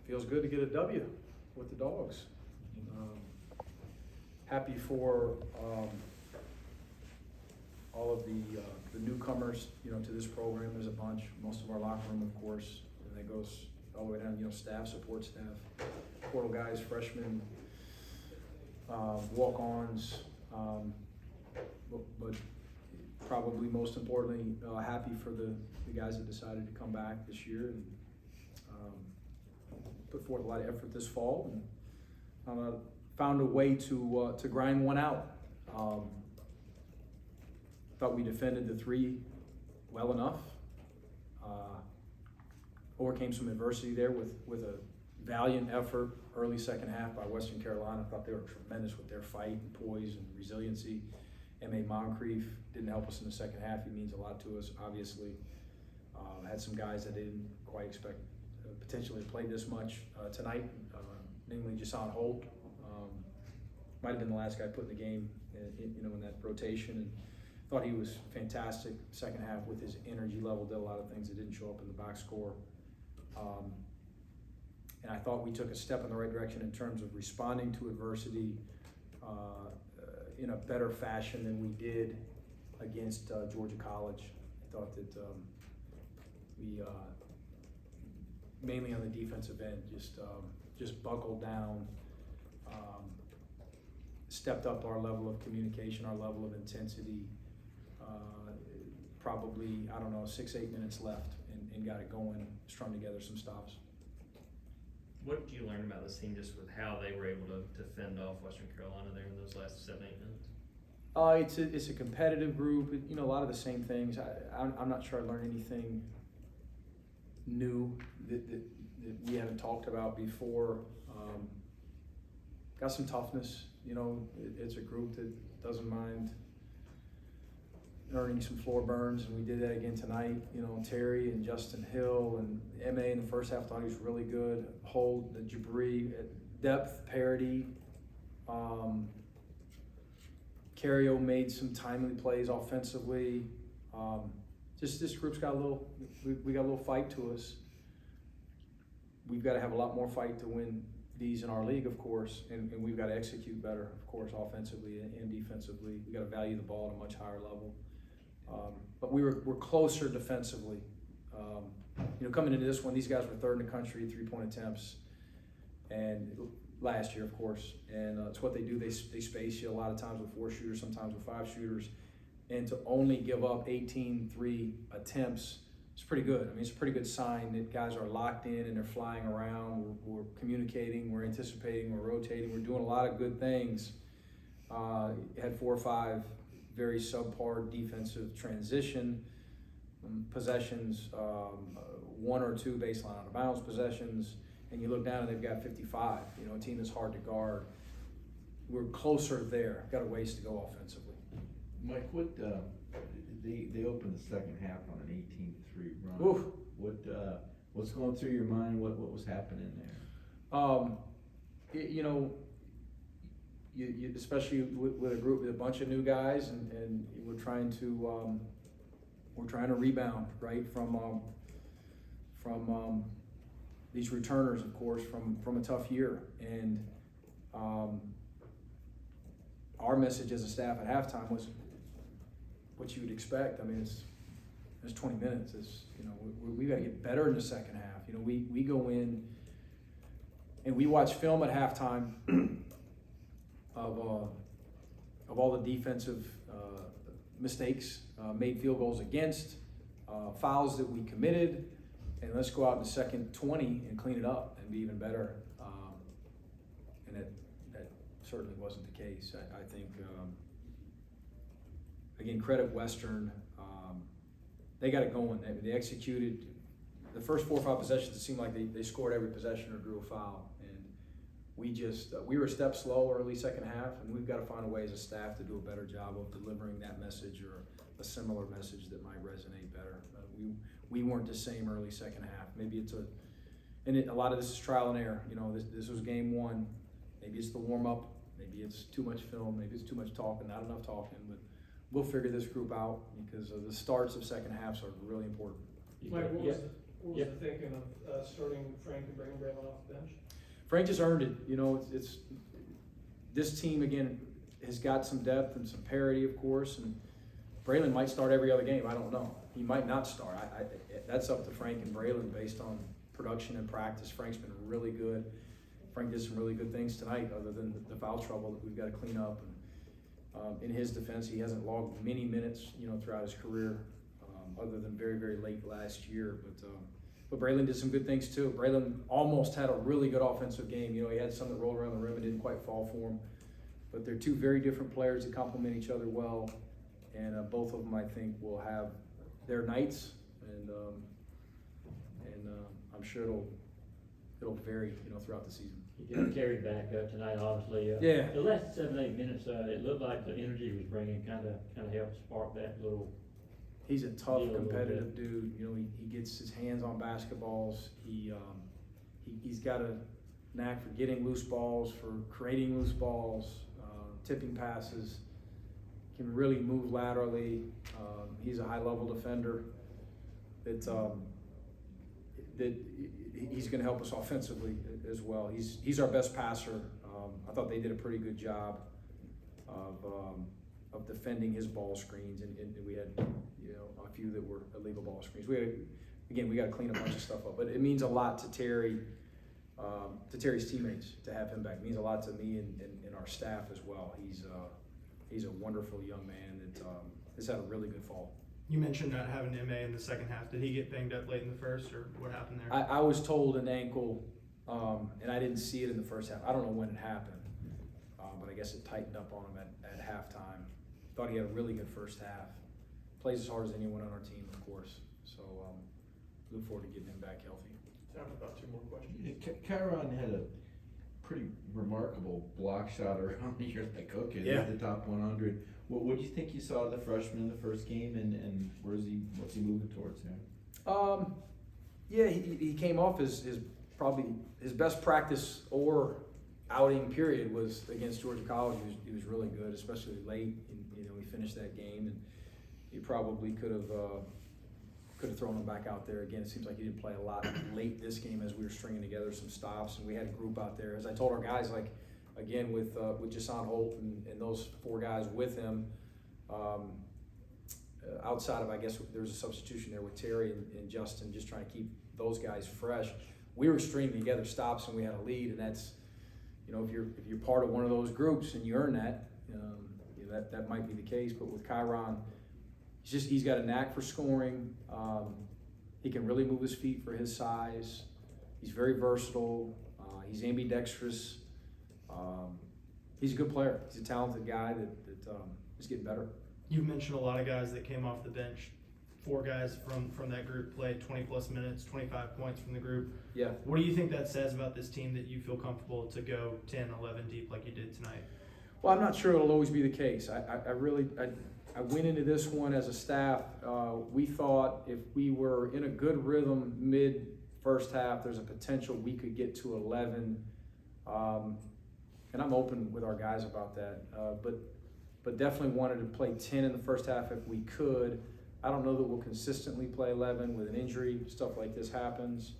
feels good to get a W with the Dogs. Happy for all of the newcomers, to this program. There's a bunch. Most of our locker room, of course, and that goes all the way down. Staff, support staff, portal guys, freshmen, walk-ons, but probably most importantly, happy for the guys that decided to come back this year and put forth a lot of effort this fall, and found a way to grind one out. Thought we defended the three well enough. Overcame some adversity there with a valiant effort early second half by Western Carolina. I thought they were tremendous with their fight and poise and resiliency. M.A. Moncrief didn't help us in the second half. He means a lot to us, obviously. Had some guys that didn't quite expect potentially to play this much tonight, namely Jason Holt. Might have been the last guy put in the game, in that rotation. And thought he was fantastic second half with his energy level. Did a lot of things that didn't show up in the box score. And I thought we took a step in the right direction in terms of responding to adversity in a better fashion than we did against Georgia College. I thought that we, mainly on the defensive end, just buckled down, stepped up our level of communication, our level of intensity. Probably, 6-8 minutes left and got it going, strung together some stops. What did you learn about this team just with how they were able to fend off Western Carolina there in those last 7-8 minutes? It's a competitive group. A lot of the same things. I'm not sure I learned anything new that we haven't talked about before. Got some toughness. It's a group that doesn't mind earning some floor burns, and we did that again tonight. Terry and Justin Hill and M.A. in the first half, thought he was really good. Hold the Jabri, depth, parity. Cario made some timely plays offensively. Just this group's got we got a little fight to us. We've got to have a lot more fight to win these in our league, of course, and we've got to execute better, of course, offensively and defensively. We got to value the ball at a much higher level. But we're closer defensively. Coming into this one, these guys were third in the country, 3-point attempts, and last year, of course. And it's what they do. They space you a lot of times with 4 shooters, sometimes with 5 shooters, and to only give up 18 3 attempts, it's pretty good. It's a pretty good sign that guys are locked in and they're flying around. We're communicating, we're anticipating, we're rotating, we're doing a lot of good things. Had 4 or 5 very subpar defensive transition possessions, 1 or 2 baseline out of bounds possessions, and you look down and they've got 55. A team that's hard to guard. We're closer there. Got a ways to go offensively. Mike, what they opened the second half on an 18-3 run. Oof. What's going through your mind? What was happening there? You especially with a group with a bunch of new guys, and we're trying to rebound, right, from these returners, of course, from a tough year. And our message as a staff at halftime was what you would expect. It's 20 minutes. We got to get better in the second half. We go in and we watch film at halftime of all the defensive mistakes, made field goals against, fouls that we committed, and let's go out in the second 20 and clean it up and be even better. And that certainly wasn't the case. I think, again, credit Western. They got it going. They executed the first 4 or 5 possessions. It seemed like they scored every possession or drew a foul. And we were a step slow early second half, and we've got to find a way as a staff to do a better job of delivering that message or a similar message that might resonate better. We weren't the same early second half. Maybe a lot of this is trial and error. This was game 1. Maybe it's the warm up. Maybe it's too much film. Maybe it's too much talking, not enough talking. But we'll figure this group out because the starts of second halves are really important. Mike, what What was the thinking of starting Frank and bringing Braylon off the bench? Frank just earned it, you know, it's this team, again, has got some depth and some parity, of course, and Braylon might start every other game, I don't know. He might not start. That's up to Frank and Braylon based on production and practice. Frank's been really good. Frank did some really good things tonight, other than the foul trouble that we've got to clean up. And in his defense, he hasn't logged many minutes, you know, throughout his career, other than very, very late last year. But Braylon did some good things too. Braylon almost had a really good offensive game. You know, he had some that rolled around the rim and didn't quite fall for him. But they're two very different players that complement each other well, and both of them, I think, will have their nights, and I'm sure it'll vary, you know, throughout the season. He got carried back tonight, obviously. Yeah. The last 7-8 minutes, it looked like the energy he was bringing kind of helped spark that little. He's a tough, Yeah, a little competitive dude. You know, he gets his hands on basketballs. He's got a knack for getting loose balls, for creating loose balls, tipping passes. Can really move laterally. He's a high-level defender. That he's going to help us offensively as well. He's our best passer. I thought they did a pretty good job of defending his ball screens, and we had, you know, a few that were illegal ball screens. We got to clean a bunch of stuff up, but it means a lot to Terry, to Terry's teammates to have him back. It means a lot to me and our staff as well. He's a wonderful young man that has had a really good fall. You mentioned not having MA in the second half. Did he get banged up late in the first, or what happened there? I was told an ankle, and I didn't see it in the first half. I don't know when it happened, but I guess it tightened up on him at halftime. Thought he had a really good first half. Plays as hard as anyone on our team, of course. So look forward to getting him back healthy. Time for about 2 more questions. Chiron had a pretty remarkable block shot around the year like cooking. Yeah. The top 100. What do you think you saw the freshman in the first game, and what's he moving towards now? Yeah, he came off his probably his best practice or outing period was against Georgia College. He was really good, especially late. You know, he finished that game, and he probably could have thrown him back out there again. It seems like he didn't play a lot late this game as we were stringing together some stops, and we had a group out there. As I told our guys, like, again, with Jason Holt and those 4 guys with him, outside of, I guess, there was a substitution there with Terry and Justin, just trying to keep those guys fresh. We were stringing together stops, and we had a lead, and that's, you know, if you're part of one of those groups and you earn that, you know, that might be the case. But with Chiron, he's got a knack for scoring. He can really move his feet for his size. He's very versatile. He's ambidextrous. He's a good player. He's a talented guy that is getting better. You've mentioned a lot of guys that came off the bench. 4 guys from that group played 20-plus minutes, 25 points from the group. Yeah. What do you think that says about this team that you feel comfortable to go 10, 11 deep like you did tonight? Well, I'm not sure it'll always be the case. I went into this one as a staff. We thought if we were in a good rhythm mid first half, there's a potential we could get to 11. And I'm open with our guys about that. But definitely wanted to play 10 in the first half if we could. I don't know that we'll consistently play 11 with an injury. Stuff like this happens.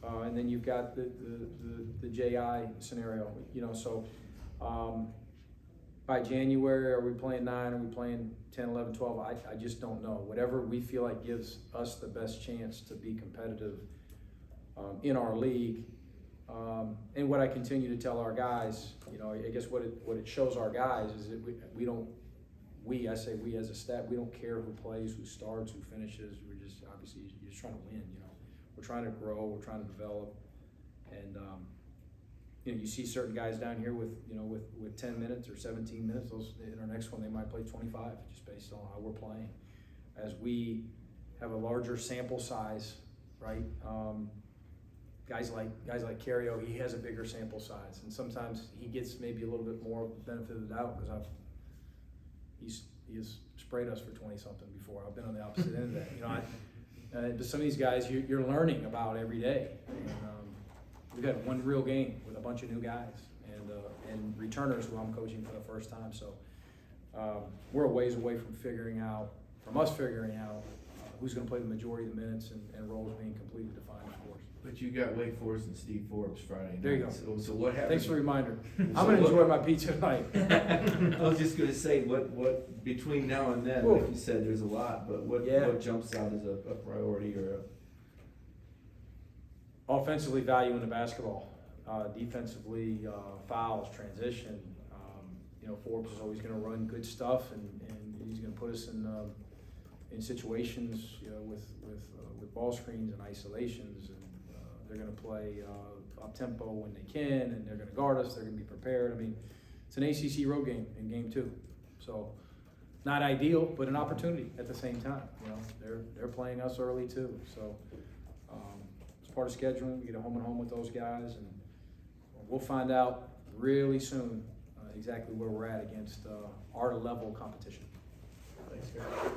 And then you've got the JI scenario, you know, so by January, are we playing 9? Are we playing 10, 11, 12? I just don't know. Whatever we feel like gives us the best chance to be competitive in our league. And what I continue to tell our guys, you know, I guess what it shows our guys is that we as a staff, we don't care who plays, who starts, who finishes. We're just, obviously, you're just trying to win, you know. We're trying to grow, we're trying to develop. And, you know, you see certain guys down here with 10 minutes or 17 minutes. Those, in our next one, they might play 25, just based on how we're playing. As we have a larger sample size, right? Guys like Cario, he has a bigger sample size, and sometimes he gets maybe a little bit more benefit of the doubt because he has sprayed us for 20-something before. I've been on the opposite end of that. You know, but some of these guys you're learning about every day. And, we've had one real game with a bunch of new guys and returners who I'm coaching for the first time. So we're a ways away from us figuring out who's gonna play the majority of the minutes and roles being completely defined, of course. But you got Wake Forest and Steve Forbes Friday night. There you go. So what happens? Thanks for the reminder. I'm So gonna what- enjoy my pizza tonight. I was just gonna say, what, between now and then, like Ooh. you said, there's a lot, but Yeah. what jumps out as a priority or Offensively, valuing the basketball. Defensively, fouls, transition. You know, Forbes is always gonna run good stuff, and he's gonna put us in situations, you know, with ball screens and isolations, and they're gonna play up tempo when they can, and they're gonna guard us. They're gonna be prepared. I mean, it's an ACC road game in game 2, so not ideal, but an opportunity at the same time. You know, they're playing us early too, so it's part of scheduling. We get a home and home with those guys, and we'll find out really soon exactly where we're at against our level competition. Thanks, guys.